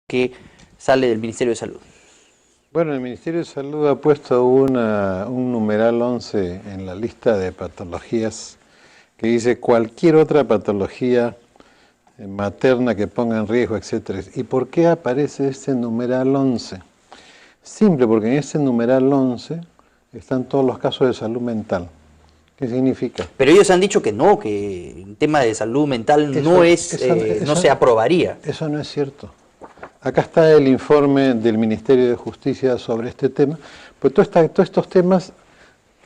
que sale del Ministerio de Salud. Bueno, el Ministerio de Salud ha puesto un numeral 11 en la lista de patologías que dice cualquier otra patología materna que ponga en riesgo, etcétera. ¿Y por qué aparece este numeral 11? Simple, porque en este numeral 11 están todos los casos de salud mental. ¿Qué significa? Pero ellos han dicho que no, que el tema de salud mental no se aprobaría. Eso no es cierto. Acá está el informe del Ministerio de Justicia sobre este tema. Pues todos estos temas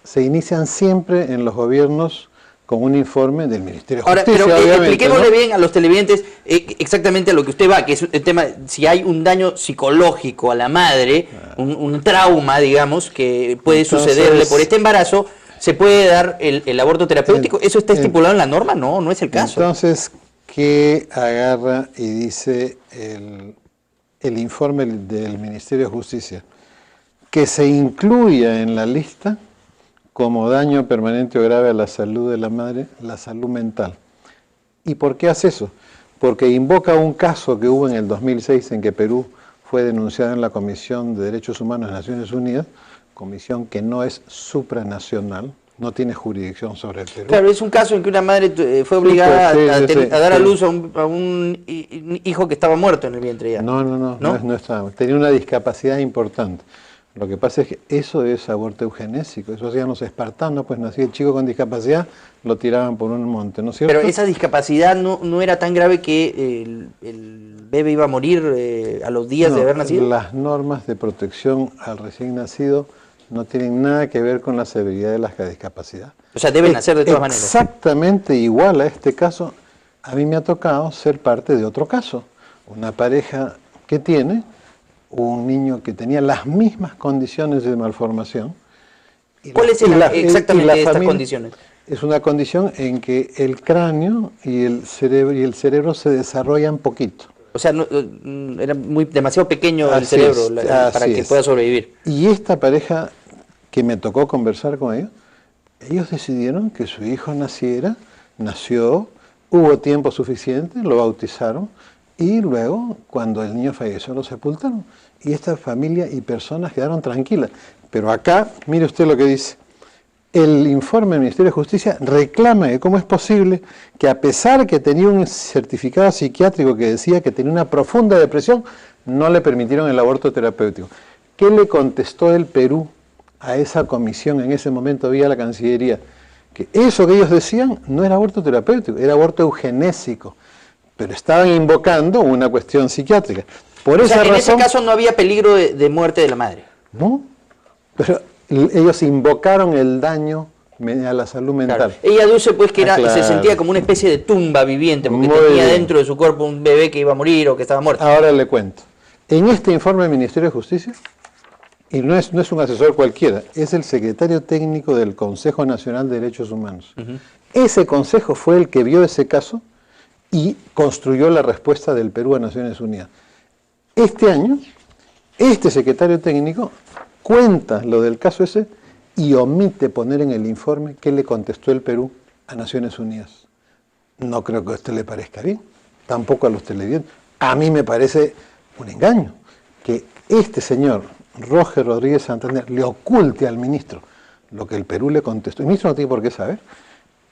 se inician siempre en los gobiernos con un informe del Ministerio de Justicia. Ahora, pero expliquémosle bien a los televidentes exactamente a lo que usted va, que es el tema, si hay un daño psicológico a la madre, un trauma, digamos, que puede sucederle por este embarazo, ¿se puede dar el aborto terapéutico? ¿Eso está estipulado en la norma? No, no es el caso. Entonces, ¿qué agarra y dice el informe del Ministerio de Justicia? Que se incluya en la lista como daño permanente o grave a la salud de la madre, la salud mental. ¿Y por qué hace eso? Porque invoca un caso que hubo en el 2006 en que Perú fue denunciado en la Comisión de Derechos Humanos de Naciones Unidas, comisión que no es supranacional, no tiene jurisdicción sobre el Perú. Claro, es un caso en que una madre fue obligada a dar a luz a un hijo que estaba muerto en el vientre ya. No estaba. Tenía una discapacidad importante. Lo que pasa es que eso es aborto eugenésico. Eso hacían los espartanos, pues nacía el chico con discapacidad, lo tiraban por un monte, ¿no es cierto? Pero esa discapacidad no era tan grave que el bebé iba a morir a los días de haber nacido. Las normas de protección al recién nacido no tienen nada que ver con la severidad de la discapacidad. O sea, deben hacer de todas maneras. Exactamente igual a este caso, a mí me ha tocado ser parte de otro caso. Una pareja que tiene un niño que tenía las mismas condiciones de malformación. ¿Cuál es exactamente de estas condiciones? Es una condición en que el cráneo y el cerebro se desarrollan poquito. O sea, era demasiado pequeño el cerebro para que pueda sobrevivir. Y esta pareja que me tocó conversar con ellos decidieron que su hijo nació, hubo tiempo suficiente, lo bautizaron y luego, cuando el niño falleció, lo sepultaron. Y esta familia y personas quedaron tranquilas. Pero acá, mire usted lo que dice. El informe del Ministerio de Justicia reclama que cómo es posible que a pesar que tenía un certificado psiquiátrico que decía que tenía una profunda depresión, no le permitieron el aborto terapéutico. ¿Qué le contestó el Perú a esa comisión en ese momento vía la Cancillería? Que eso que ellos decían no era aborto terapéutico, era aborto eugenésico. Pero estaban invocando una cuestión psiquiátrica. Por esa razón, en ese caso no había peligro de muerte de la madre. No, pero ellos invocaron el daño a la salud mental. Claro. Ella aduce pues que se sentía como una especie de tumba viviente, porque tenía dentro de su cuerpo un bebé que iba a morir o que estaba muerto. Ahora le cuento. En este informe del Ministerio de Justicia, y no es un asesor cualquiera, es el secretario técnico del Consejo Nacional de Derechos Humanos. Ese consejo fue el que vio ese caso y construyó la respuesta del Perú a Naciones Unidas. Este año, este secretario técnico cuenta lo del caso ese y omite poner en el informe qué le contestó el Perú a Naciones Unidas. No creo que a usted le parezca bien, tampoco a los televidentes. A mí me parece un engaño que este señor, Roger Rodríguez Santander, le oculte al ministro lo que el Perú le contestó. El ministro no tiene por qué saber.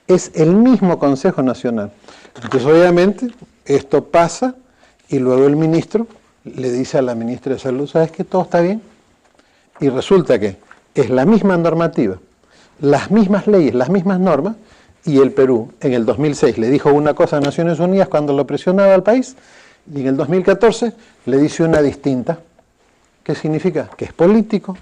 Es el mismo Consejo Nacional. Entonces, obviamente, esto pasa y luego el ministro le dice a la ministra de Salud, ¿sabes qué? Todo está bien. Y resulta que es la misma normativa, las mismas leyes, las mismas normas, y el Perú en el 2006 le dijo una cosa a Naciones Unidas cuando lo presionaba al país, y en el 2014 le dice una distinta. ¿Qué significa? Que es político.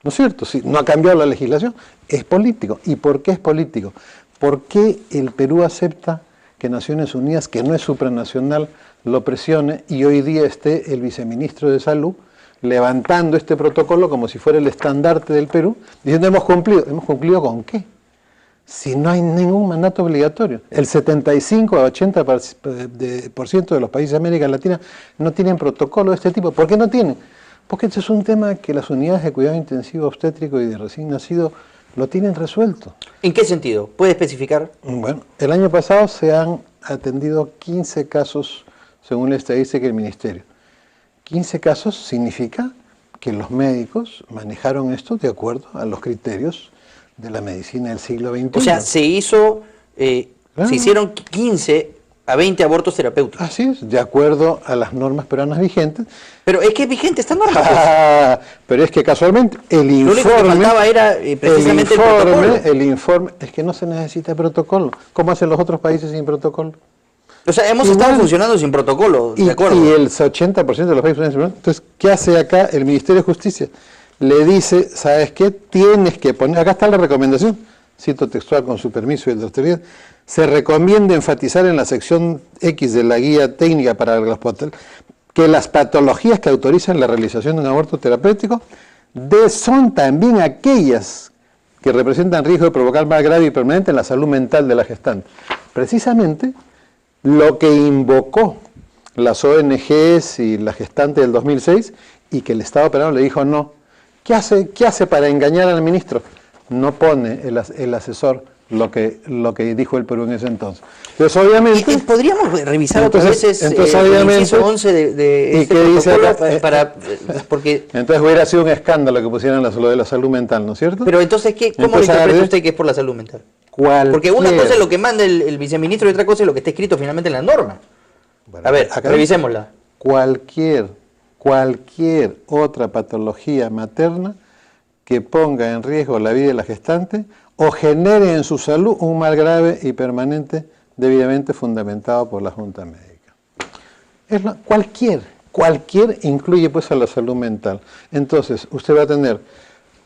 ¿No es cierto? Si no ha cambiado la legislación, es político. ¿Y por qué es político? ¿Por qué el Perú acepta que Naciones Unidas, que no es supranacional, lo presione y hoy día esté el viceministro de Salud levantando este protocolo como si fuera el estandarte del Perú, diciendo hemos cumplido? ¿Hemos cumplido con qué? Si no hay ningún mandato obligatorio. El 75 a 80% de los países de América Latina no tienen protocolo de este tipo. ¿Por qué no tienen? Porque este es un tema que las unidades de cuidado intensivo obstétrico y de recién nacido lo tienen resuelto. ¿En qué sentido? ¿Puede especificar? Bueno, el año pasado se han atendido 15 casos según la estadística del Ministerio. 15 casos significa que los médicos manejaron esto de acuerdo a los criterios de la medicina del siglo XXI. O sea, se hicieron 15 a 20 abortos terapéuticos. Así es, de acuerdo a las normas peruanas vigentes. Pero es que es vigente esta norma. Pues. Pero es que casualmente el informe... Lo único que faltaba era precisamente el protocolo. El informe, es que no se necesita protocolo. ¿Cómo hacen los otros países sin protocolo? O sea, hemos estado funcionando sin protocolo, ¿de acuerdo? Y el 80% de los países funcionan sin protocolo. Entonces, ¿qué hace acá el Ministerio de Justicia? Le dice, ¿sabes qué? Tienes que poner... Acá está la recomendación, cito textual con su permiso y el de autoridad. Se recomienda enfatizar en la sección X de la guía técnica para los que las patologías que autorizan la realización de un aborto terapéutico son también aquellas que representan riesgo de provocar mal grave y permanente en la salud mental de la gestante. Precisamente lo que invocó las ONGs y la gestante del 2006 y que el Estado peruano le dijo no. ¿Qué hace para engañar al ministro? No pone el asesor lo que dijo el Perú en ese entonces. Entonces, obviamente... ¿Podríamos revisar otras veces el inciso 11 de este protocolo porque... Entonces hubiera sido un escándalo que pusieran lo de la salud mental, ¿no es cierto? Pero entonces, ¿cómo lo interpreta usted que es por la salud mental? Porque una cosa es lo que manda el viceministro y otra cosa es lo que está escrito finalmente en la norma. Bueno, a ver, revisémosla. Cualquier otra patología materna que ponga en riesgo la vida de la gestante o genere en su salud un mal grave y permanente debidamente fundamentado por la Junta Médica. Cualquier incluye pues a la salud mental. Entonces, usted va a tener,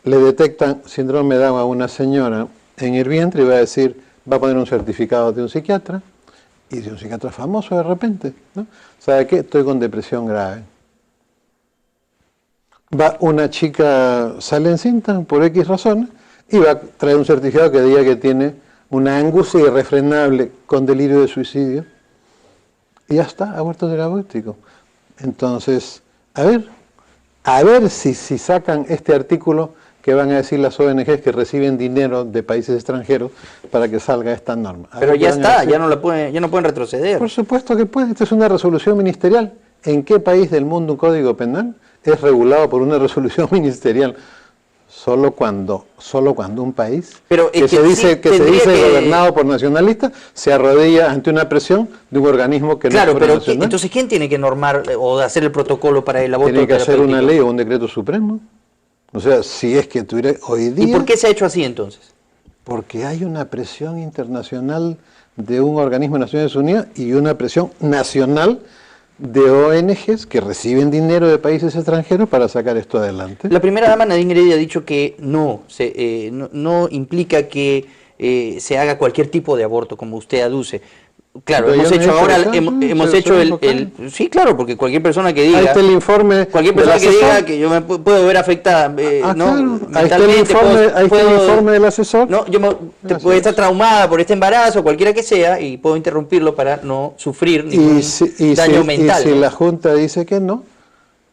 le detectan síndrome de Down a una señora en el vientre y va a decir, va a poner un certificado de un psiquiatra, y de un psiquiatra famoso de repente, ¿no? ¿Sabe qué? Estoy con depresión grave. Va una chica, sale encinta por X razones, y va a traer un certificado que diga que tiene una angustia irrefrenable con delirio de suicidio. Y ya está, aborto terapéutico. Entonces, a ver si sacan este artículo que van a decir las ONGs que reciben dinero de países extranjeros para que salga esta norma. Pero ya está, ya no pueden retroceder. Por supuesto que pueden, esta es una resolución ministerial. ¿En qué país del mundo un código penal es regulado por una resolución ministerial? Solo cuando un país que se dice gobernado por nacionalistas se arrodilla ante una presión de un organismo que no es nacional. Claro, pero entonces ¿quién tiene que normar o hacer el protocolo para el aborto terapéutico? Tiene que hacer una ley o un decreto supremo. O sea, si es que tuviera hoy día... ¿Y por qué se ha hecho así entonces? Porque hay una presión internacional de un organismo de Naciones Unidas y una presión nacional de ONGs que reciben dinero de países extranjeros para sacar esto adelante. La primera dama Nadine Heredia ha dicho que no implica que se haga cualquier tipo de aborto, como usted aduce. Claro, pero hemos hecho ahora, hemos hecho sí, claro, porque cualquier persona que diga, ahí está el informe, cualquier persona que diga que yo me puedo ver afectada, ¿no? Claro, ahí está el informe del asesor. No, puede estar traumada por este embarazo, cualquiera que sea, y puedo interrumpirlo para no sufrir ningún daño mental. Y si la Junta dice que no,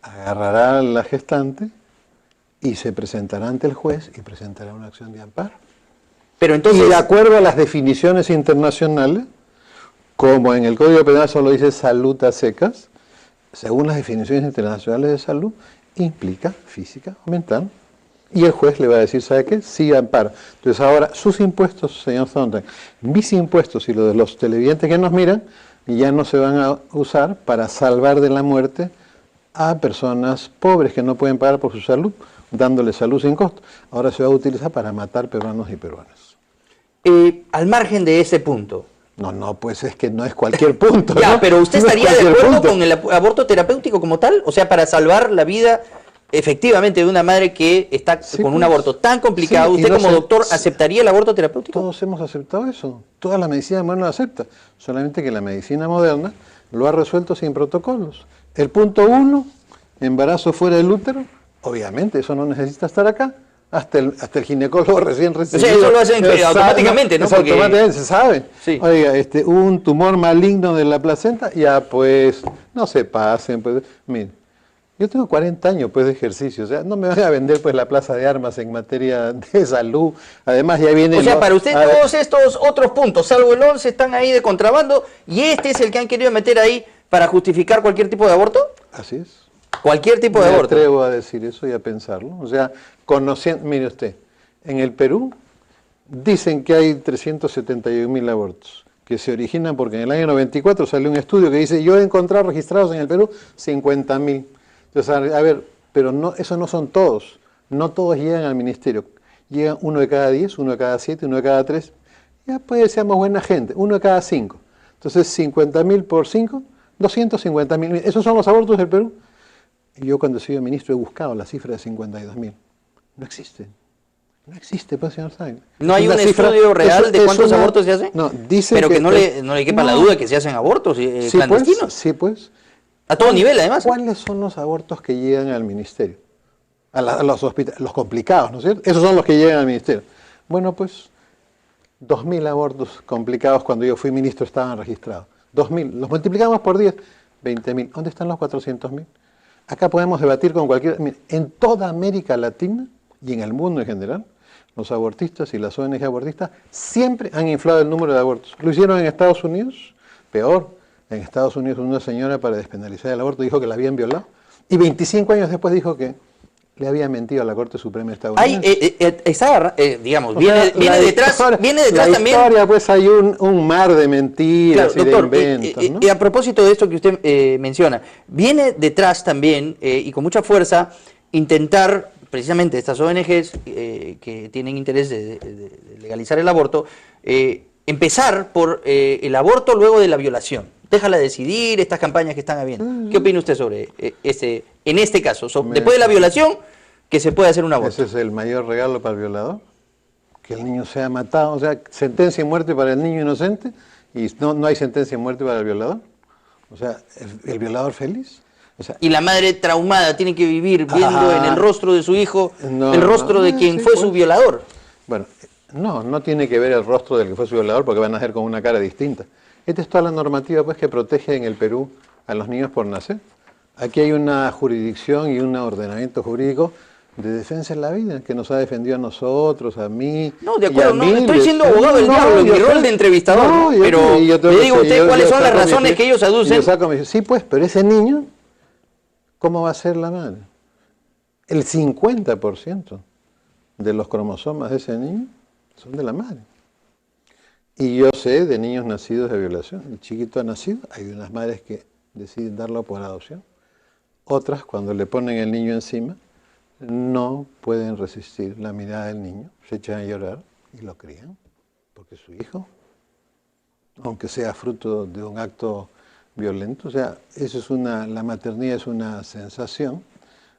agarrará a la gestante y se presentará ante el juez y presentará una acción de amparo. Pero entonces, y de acuerdo a las definiciones internacionales, como en el Código Penal solo dice salud a secas, según las definiciones internacionales de salud, implica física o mental. Y el juez le va a decir, ¿sabe qué? Sí, amparo. Entonces ahora, sus impuestos, señor Sondheim, mis impuestos y los de los televidentes que nos miran, ya no se van a usar para salvar de la muerte a personas pobres que no pueden pagar por su salud, dándole salud sin costo. Ahora se va a utilizar para matar peruanos y peruanas. Al margen de ese punto, no, pues es que no es cualquier punto. Ya, ¿no? pero ¿usted estaría de acuerdo con el aborto terapéutico como tal? O sea, para salvar la vida efectivamente de una madre que está con un aborto tan complicado, ¿usted como doctor aceptaría el aborto terapéutico? Todos hemos aceptado eso. Toda la medicina moderna lo acepta. Solamente que la medicina moderna lo ha resuelto sin protocolos. El punto 1, embarazo fuera del útero, obviamente eso no necesita estar acá. Hasta el ginecólogo recién recibido. O sea, eso lo hacen automáticamente, ¿no? Porque automáticamente se sabe. Sí. Oiga, un tumor maligno de la placenta, ya pues, no se pasen. Pues, miren, yo tengo 40 años pues de ejercicio, o sea, no me van a vender pues la plaza de armas en materia de salud. Además ya viene... O sea, para usted todos estos otros puntos, salvo el 11, están ahí de contrabando, y este es el que han querido meter ahí para justificar cualquier tipo de aborto. Así es. Cualquier tipo de Me aborto. atrevo a decir eso y a pensarlo. O sea, conociendo, mire usted, en el Perú dicen que hay 371.000 abortos, que se originan porque en el año 94 salió un estudio que dice, yo he encontrado registrados en el Perú 50.000. Entonces, a ver, pero no, esos no son todos. No todos llegan al ministerio. Llegan 1 de cada 10, 1 de cada 7, 1 de cada 3. Ya puede ser seamos buena gente, 1 de cada 5. Entonces, 50.000 por 5, 250.000. ¿Esos son los abortos del Perú? Y yo cuando he sido ministro he buscado la cifra de 52.000. No existe. No existe, pues, señor Sáenz. ¿No hay un estudio real de cuántos abortos se hacen? No, dicen pero que no le quepa la duda que se hacen abortos clandestinos. Pues, sí, pues. A todo nivel, además. ¿Cuáles son los abortos que llegan al ministerio? A los hospitales, los complicados, ¿no es cierto? Esos son los que llegan al ministerio. Bueno, pues, 2.000 abortos complicados cuando yo fui ministro estaban registrados. 2.000. Los multiplicamos por 10, 20.000. ¿Dónde están los 400.000? Acá podemos debatir con cualquier... Mire, en toda América Latina y en el mundo en general, los abortistas y las ONG abortistas siempre han inflado el número de abortos. Lo hicieron en Estados Unidos, peor. En Estados Unidos una señora para despenalizar el aborto dijo que la habían violado y 25 años después dijo que le había mentido a la Corte Suprema estadounidense. Digamos, viene detrás también... La historia, pues hay un mar de mentiras, claro, doctor, y de inventos, ¿no? Y a propósito de esto que usted menciona, viene detrás también, y con mucha fuerza, intentar, precisamente estas ONGs que tienen interés de legalizar el aborto, empezar por el aborto luego de la violación. Déjala decidir, estas campañas que están habiendo. ¿Qué opina usted sobre en este caso? Después de la violación, que se puede hacer un aborto. Ese es el mayor regalo para el violador. Que el niño sea matado. O sea, sentencia y muerte para el niño inocente y no hay sentencia y muerte para el violador. O sea, el violador feliz. O sea, y la madre traumada tiene que vivir viendo en el rostro de su hijo el rostro de quien fue su violador. Bueno, no tiene que ver el rostro del que fue su violador porque van a nacer con una cara distinta. Esta es toda la normativa pues, que protege en el Perú a los niños por nacer. Aquí hay una jurisdicción y un ordenamiento jurídico de defensa de la vida que nos ha defendido a nosotros, a mí. No, de acuerdo, no estoy siendo abogado del diablo en mi rol de entrevistador, pero le digo a usted cuáles son las razones que ellos aducen. Sí, pues, pero ese niño, ¿cómo va a ser la madre? El 50% de los cromosomas de ese niño son de la madre. Y yo sé de niños nacidos de violación. El chiquito ha nacido, hay unas madres que deciden darlo por adopción. Otras, cuando le ponen el niño encima, no pueden resistir la mirada del niño, se echan a llorar y lo crían, porque es su hijo, aunque sea fruto de un acto violento. O sea, eso es la maternidad es una sensación,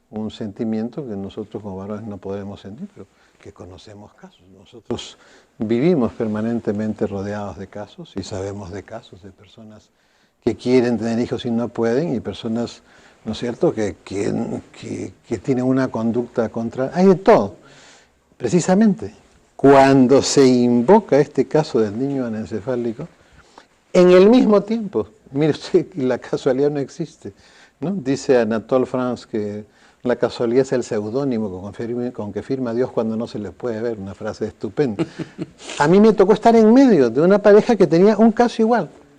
un sentimiento que nosotros como varones no podemos sentir, pero que conocemos casos. Nosotros vivimos permanentemente rodeados de casos y sabemos de casos de personas que quieren tener hijos y no pueden, y personas, ¿no es cierto?, que tienen una conducta contra... Hay de todo. Precisamente, cuando se invoca este caso del niño anencefálico, en el mismo tiempo, mire usted, la casualidad no existe, ¿no? Dice Anatole France que la casualidad es el seudónimo con que firma Dios cuando no se le puede ver, una frase estupenda. A mí me tocó estar en medio de una pareja que tenía un caso igual.